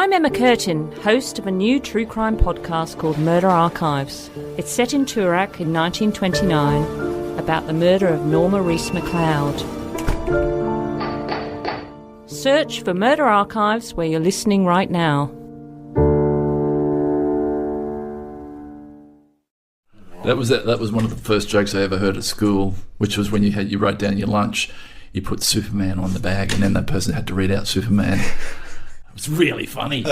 I'm Emma Curtin, host of a new true crime podcast called Murder Archives. It's set in Toorak in 1929 about the murder of Norma Reese McLeod. Search for Murder Archives where you're listening right now. That was one of the first jokes I ever heard at school, which was when you wrote down your lunch, you put Superman on the bag, and then that person had to read out Superman. It was really funny.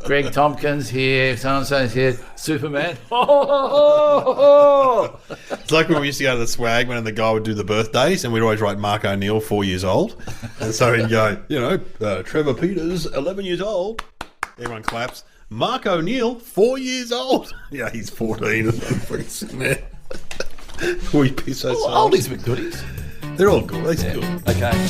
Greg Tompkins here, so-and-so's here, Superman. It's like when we used to go to the Swagman and the guy would do the birthdays, and we'd always write Mark O'Neill, 4 years old. And so he'd go, Trevor Peters, 11 years old. Everyone claps. Mark O'Neill, 4 years old. Yeah, he's 14 or something. We piss ourselves. Oldies but goodies. They're all good. They're good. Okay.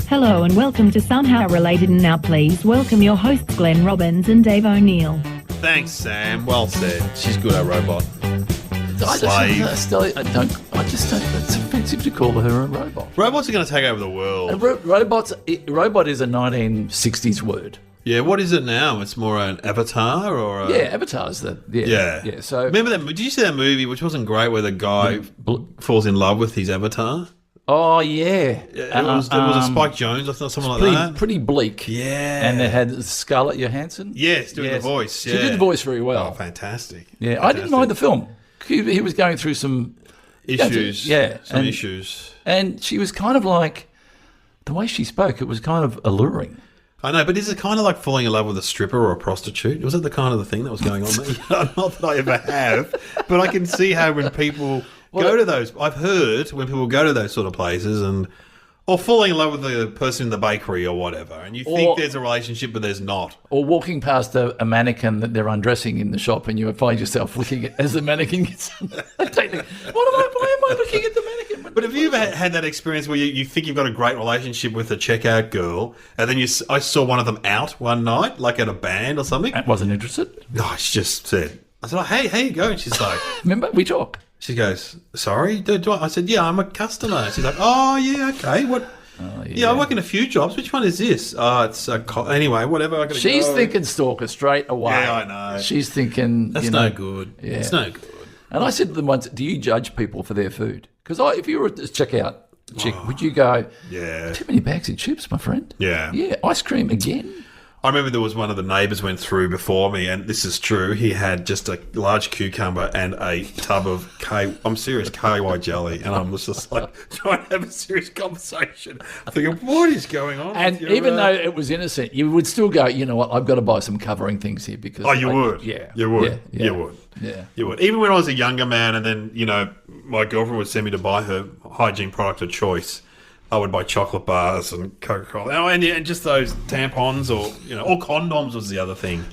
Hello and welcome to Somehow Related, and now please welcome your hosts Glenn Robbins and Dave O'Neill. Thanks, Sam. Well said. She's good, our robot. Slave. I just don't. It's offensive to call her a robot. Robots are going to take over the world. And robot is a 1960s word. Yeah, what is it now? It's more an avatar or Avatar's Yeah. So remember that? Did you see that movie, which wasn't great, where the guy falls in love with his avatar? Oh yeah, It was a Spike Jones, I thought, something like that. Pretty bleak. Yeah, and it had Scarlett Johansson. Yes, doing the voice. Yeah. She did the voice very well. Oh, fantastic! Yeah, fantastic. I didn't mind the film. He was going through some issues. Some issues. And she was kind of like, the way she spoke, it was kind of alluring. I know, but is it kind of like falling in love with a stripper or a prostitute? Was that the kind of the thing that was going on there? Not that I ever have, but I can see how when people go to those, I've heard when people go to those sort of places or falling in love with the person in the bakery or whatever, and you think there's a relationship, but there's not. Or walking past a mannequin that they're undressing in the shop, and you find yourself looking at as the mannequin gets. Why am I looking at the mannequin? But have you ever had that experience where you think you've got a great relationship with a checkout girl, and then I saw one of them out one night, like at a band or something? I wasn't interested. No, she just said, I said, hey, how you going? She's like... Remember, we talk. She goes, sorry? I said, yeah, I'm a customer. She's like, oh, yeah, okay. What? Oh, yeah. I work in a few jobs. Which one is this? Oh, it's anyway, whatever. I gotta She's go. Thinking stalker straight away. Yeah, I know. She's thinking... That's no good. Yeah. It's no good. And I said to them once, do you judge people for their food? Because if you were at this checkout chick, would you go, too many bags of chips, my friend? Yeah. Yeah, ice cream again? I remember there was one of the neighbours went through before me, and this is true. He had just a large cucumber and a tub of KY jelly, and I was just like trying to have a serious conversation, thinking, what is going on? And even though it was innocent, you would still go, you know what, I've got to buy some covering things here because... Oh, you would? Yeah. You would? Yeah. You would? Yeah. You would. Even when I was a younger man, and then, my girlfriend would send me to buy her hygiene product of choice, I would buy chocolate bars and Coca-Cola. And just those tampons or condoms was the other thing.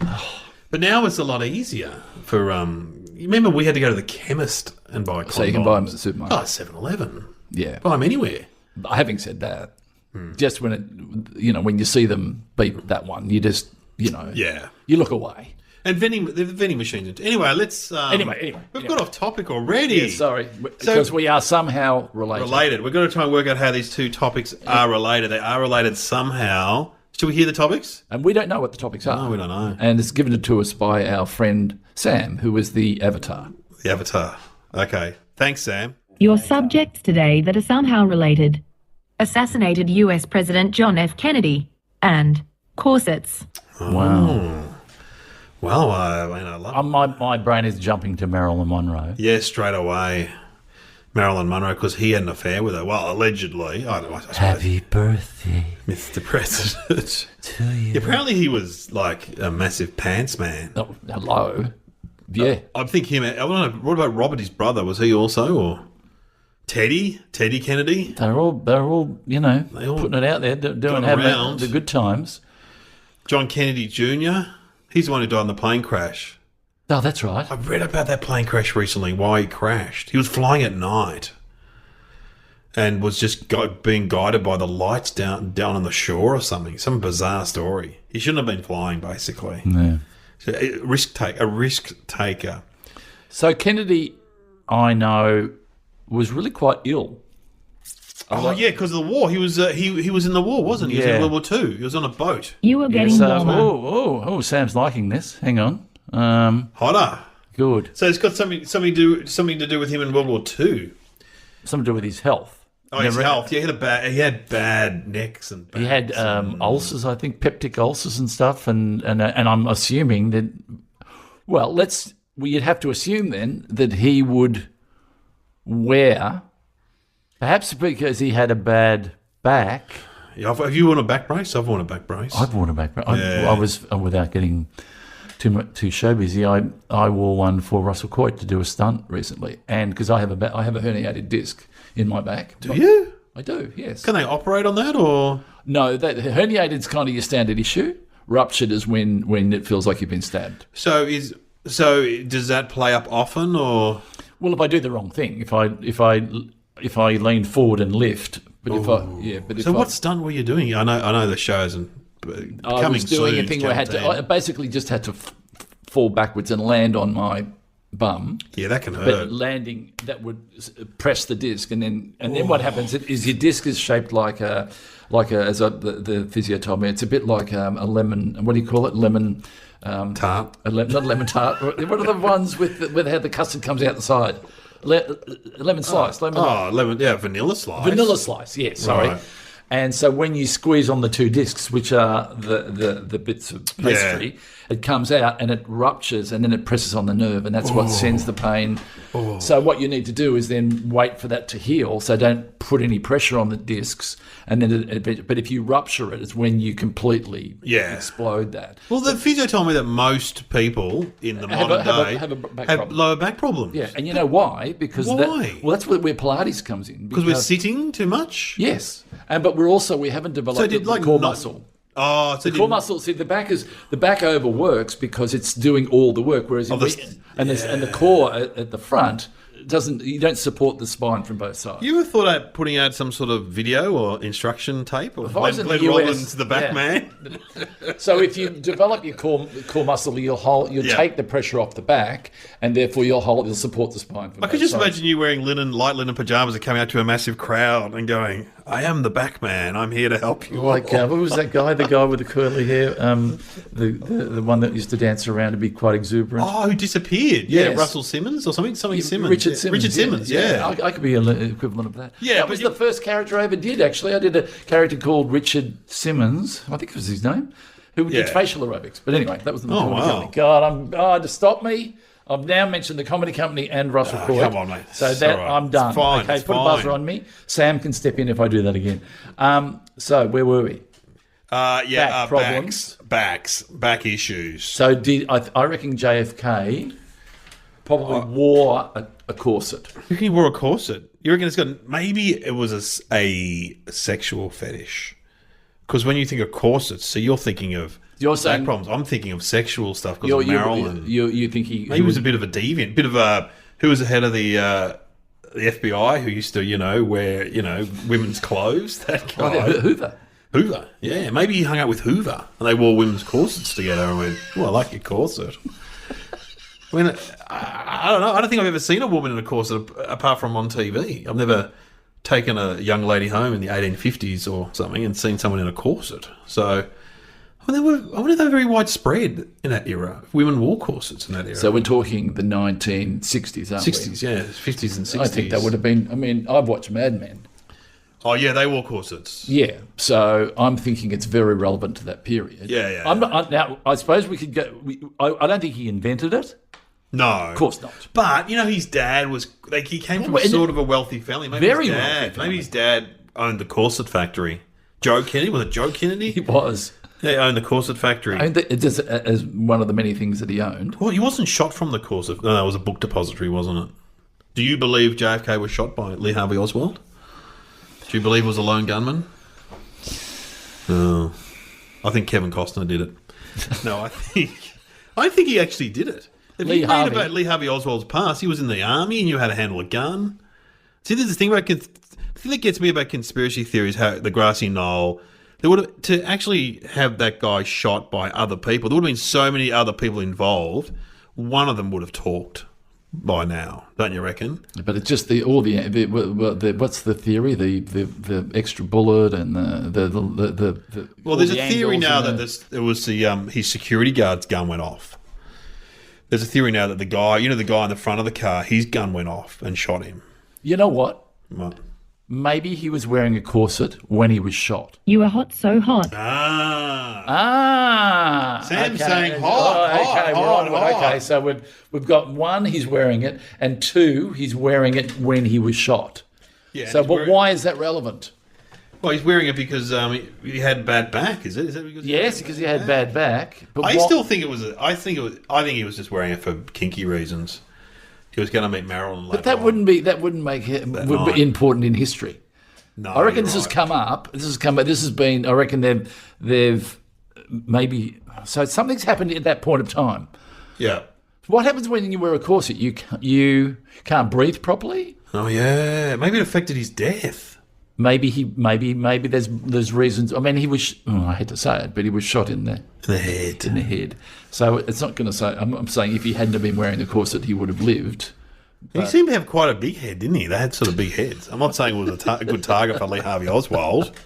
But now it's a lot easier for... you remember we had to go to the chemist and buy condoms. So you can buy them at the supermarket. Oh, 7-Eleven. Yeah. Buy them anywhere. Having said that, just when when you see them beat that one, you just, you look away. And the vending machines. Anyway, let's... Anyway. We've got off topic already. Yeah, sorry. Because we are somehow related. We're going to try and work out how these two topics are related. They are related somehow. Should we hear the topics? And we don't know what the topics are. No, we don't know. And it's given to us by our friend Sam, who is the avatar. The avatar. Okay. Thanks, Sam. Your subjects today that are somehow related: assassinated US President John F. Kennedy and corsets. Oh. Wow. Well, I love my brain is jumping to Marilyn Monroe. Yeah, straight away. Marilyn Monroe, because he had an affair with her. Well, allegedly. I don't know. Happy birthday, Mr. President. To you. Apparently he was like a massive pants man. Oh, hello. Yeah. I think him. I don't know. What about Robert, his brother? Was he also? Or Teddy Kennedy? They're all putting it out there, having the good times. John Kennedy Jr., he's the one who died in the plane crash. Oh, that's right. I read about that plane crash recently, why he crashed. He was flying at night and was just being guided by the lights down on the shore or something. Some bizarre story. He shouldn't have been flying, basically. Yeah. So, a risk taker. So Kennedy, I know, was really quite ill. Oh yeah, because of the war. He was he was in the war, wasn't he? He was in World War II. He was on a boat. You were getting warmer. Sam's liking this. Hang on. Hotter. Good. So it's got something to do with him in World War II. Something to do with his health. Oh, his health. Yeah, he had bad necks and he had ulcers, I think, peptic ulcers and stuff, and I'm assuming that. Well, you'd have to assume then that he would wear, perhaps because he had a bad back. Yeah, have you worn a back brace? I've worn a back brace. I've worn a back brace. Yeah. I was, without getting too show busy, I wore one for Russell Coit to do a stunt recently, and because I have a herniated disc in my back. Do you? I do, yes. Can they operate on that, or no? That herniated is kind of your standard issue. Ruptured is when it feels like you've been stabbed. So does that play up often, or? Well, if I do the wrong thing, if I lean forward and lift, but what stunt were you doing? I know the shows and I was doing a thing where I basically just had to fall backwards and land on my bum. Yeah, that can hurt. But landing, that would press the disc, and then what happens is your disc is shaped like the physio told me, it's a bit like a lemon. What do you call it? Lemon tart. Not a lemon tart. What are the ones with how the custard comes out the side? Lemon slice. Lemon. Yeah, vanilla slice. Vanilla slice. Yeah, sorry. Right. And so when you squeeze on the two discs, which are the bits of pastry, it comes out and it ruptures and then it presses on the nerve, and that's what sends the pain. So what you need to do is then wait for that to heal. So don't put any pressure on the discs, and then but if you rupture it, it's when you completely explode that. Well, the physio told me that most people in the modern day have lower back problems. Yeah, and you know why? Because why? That's where Pilates comes in. Because we're sitting too much. Yes. But we haven't developed the core muscle. Oh, so the core muscle. See, the back overworks because it's doing all the work, whereas the core at the front you don't support the spine from both sides. You ever thought about putting out some sort of video or instruction tape or Glenn Robbins, the back man? So if you develop your core muscle, you'll take the pressure off the back, and therefore you'll support the spine. I could just imagine you wearing light linen pajamas and coming out to a massive crowd and going, "I am the back man. I'm here to help you." Like what was that guy? The guy with the curly hair, the one that used to dance around and be quite exuberant. Oh, who disappeared? Yeah, yes. Russell Simmons or something. Simmons. Richard Simmons. Yeah. I could be an equivalent of that. Yeah, that was the first character I ever did. Actually, I did a character called Richard Simmons. I think it was his name. Who did facial aerobics. But anyway, that was the comedy company. God, to stop me. I've now mentioned the comedy company and Russell Coit. Come on, mate. So I'm done. It's fine. Okay, put a buzzer on me. Sam can step in if I do that again. So where were we? Back problems. Back issues. So I reckon JFK probably wore a corset. You reckon he wore a corset? You reckon maybe it was a sexual fetish? Because when you think of corsets, so you're thinking of back problems. I'm thinking of sexual stuff because of Marilyn. You think he was a bit of a deviant, who was the head of the FBI who used to wear women's clothes. That guy. Hoover, yeah. Maybe he hung out with Hoover and they wore women's corsets together and went, "Oh, I like your corset." I mean, I don't know. I don't think I've ever seen a woman in a corset apart from on TV. I've never taken a young lady home in the 1850s or something and seen someone in a corset. So I wonder if they were very widespread in that era. Women wore corsets in that era. So we're talking the 1960s, aren't we? 60s, yeah. 50s and 60s. I think that would have been... I mean, I've watched Mad Men. Oh, yeah, they wore corsets. Yeah, so I'm thinking it's very relevant to that period. Yeah. Now, I suppose we could go... I don't think he invented it. No. Of course not. But, his dad was... he came from sort of a wealthy family. Maybe his dad owned the corset factory. Joe Kennedy? Was it Joe Kennedy? He was. Yeah, he owned the corset factory. Just as one of the many things that he owned. Well, he wasn't shot from the corset. No, it was a book depository, wasn't it? Do you believe JFK was shot by Lee Harvey Oswald? Do you believe it was a lone gunman? No. I think Kevin Costner did it. No, I think he actually did it. If you read about Lee Harvey Oswald's past, he was in the army and knew how to handle a gun. See, there's this thing about... The thing that gets me about conspiracy theories, how the grassy knoll... to actually have that guy shot by other people, there would have been so many other people involved, one of them would have talked. by now, don't you reckon? But it's just what's the theory? The extra bullet and the Well, there's a theory now that his security guard's gun went off. There's a theory now that the guy in the front of the car, his gun went off and shot him. You know what? What? Maybe he was wearing a corset when he was shot. You were hot, so hot. Sam's saying hot. Okay, so we've got one, he's wearing it, and two, he's wearing it when he was shot. Yeah. So, but why is that relevant? Well, he's wearing it because he had bad back. Is that because? Yes, because he had bad back. But I still think it was. I think he was just wearing it for kinky reasons. He was going to meet Marilyn later. But that wouldn't make it would be important in history. No, I reckon this has come up. This has been. I reckon they've maybe. So something's happened at that point of time. Yeah. What happens when you wear a corset? You can't breathe properly. Oh yeah. Maybe it affected his death. Maybe there's reasons. I mean, he was. I hate to say it, but he was shot in the head. In the head. So it's not going to say. I'm saying if he hadn't have been wearing the corset, he would have lived. He seemed to have quite a big head, didn't he? They had sort of big heads. I'm not saying it was a good target for Lee Harvey Oswald.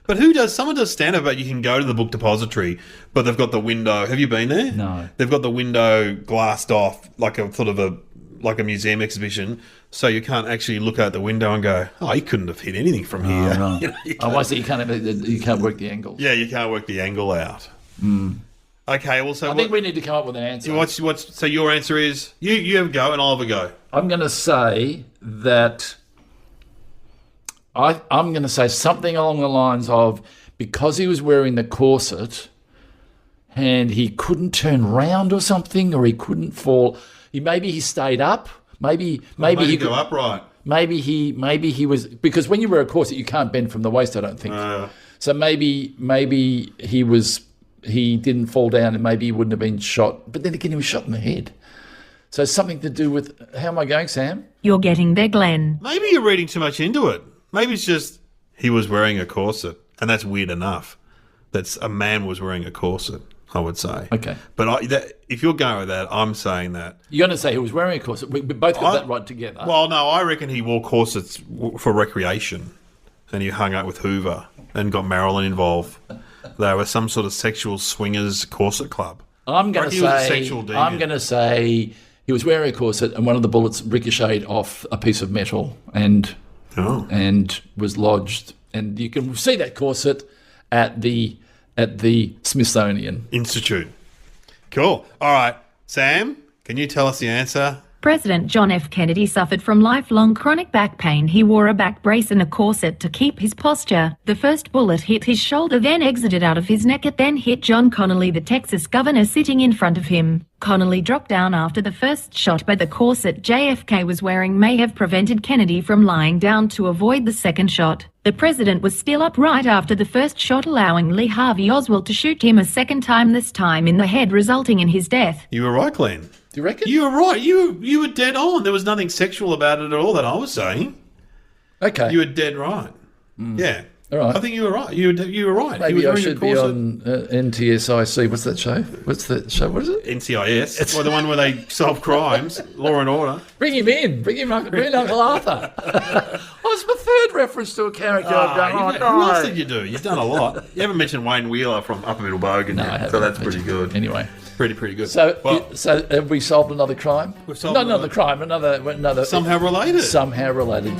But someone does stand-up, but you can go to the book depository, but they've got the window. Have you been there? No. They've got the window glassed off, like a museum exhibition, so you can't actually look out the window and go, oh, he couldn't have hit anything from here. No. You can't work the angles. Yeah, you can't work the angle out. Okay, well, so I think we need to come up with an answer. So your answer is you have a go and I'll have a go. I'm going to say that I'm going to say something along the lines of because he was wearing the corset and he couldn't turn round or something, or he couldn't fall. Maybe he stayed up. Maybe he go upright. Maybe he was, because when you wear a corset you can't bend from the waist. I don't think. So maybe he didn't fall down and maybe he wouldn't have been shot. But then again, he was shot in the head. So it's something to do with... How am I going, Sam? You're getting there, Glenn. Maybe you're reading too much into it. Maybe it's just he was wearing a corset, and that's weird enough. That's a man was wearing a corset, I would say. Okay. But if you're going with that, I'm saying that. You're going to say he was wearing a corset. We both got that right together. Well, no, I reckon he wore corsets for recreation, and he hung out with Hoover and got Marilyn involved. They were some sort of sexual swingers corset club. I'm going to say he was wearing a corset and one of the bullets ricocheted off a piece of metal and was lodged. And you can see that corset at the Smithsonian Institute. Cool. All right, Sam, can you tell us the answer? President John F. Kennedy suffered from lifelong chronic back pain. He wore a back brace and a corset to keep his posture. The first bullet hit his shoulder, then exited out of his neck. It then hit John Connally, the Texas governor, sitting in front of him. Connally dropped down after the first shot, but the corset JFK was wearing may have prevented Kennedy from lying down to avoid the second shot. The president was still upright after the first shot, allowing Lee Harvey Oswald to shoot him a second time, this time in the head, resulting in his death. You were right, Glenn. Do you reckon? You were right. You were dead on. There was nothing sexual about it at all that I was saying. Okay. You were dead right. Yeah. All right. I think you were right. You were right. Maybe I should be on NTSIC. What's that show? What's that show? What is it? NCIS. It's the one where they solve crimes, law and order. Bring him in. Bring in Uncle Arthur. It's my third reference to a character I've done. Who else did you do? You've done a lot. You haven't mentioned Wayne Wheeler from Upper Middle Bogan yet, so that's pretty good. Anyway. Pretty good. So have we solved another crime? We've solved another crime. Another somehow related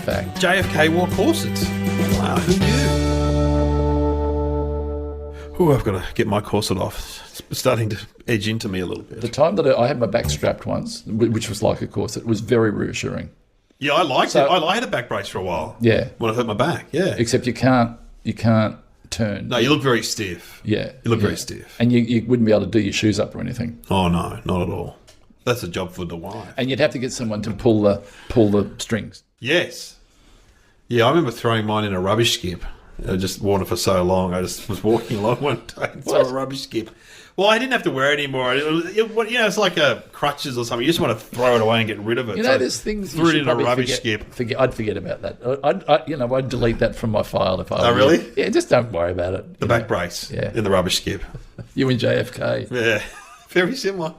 fact. JFK wore corsets. Wow, who knew? I've got to get my corset off. It's starting to edge into me a little bit. The time that I had my back strapped once, which was like a corset, was very reassuring. Yeah, I liked it. I had a back brace for a while. Yeah. When I hurt my back, yeah. Except you can't turn. No, you look very stiff. Yeah. You look very stiff. And you wouldn't be able to do your shoes up or anything. Oh, no, not at all. That's a job for the wife. And you'd have to get someone to pull the strings. Yes. Yeah, I remember throwing mine in a rubbish skip. I just worn it for so long. I just was walking along one day and saw a rubbish skip. Well, I didn't have to wear it anymore. It's like a crutches or something. You just want to throw it away and get rid of it. There's things threw it in a rubbish skip. I'd forget about that. I'd delete that from my file if I were. Oh, really? Yeah, just don't worry about it. The back brace in the rubbish skip. You and JFK. Yeah, very similar.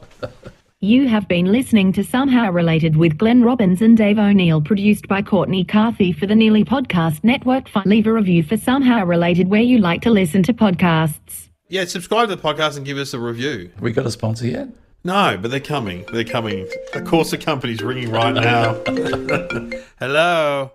You have been listening to Somehow Related with Glenn Robbins and Dave O'Neill, produced by Courtney Carthy for the Nearly Podcast Network. Leave a review for Somehow Related where you like to listen to podcasts. Yeah, subscribe to the podcast and give us a review. We got a sponsor yet? No, but they're coming. They're coming. Of course, the company's ringing right now. Hello.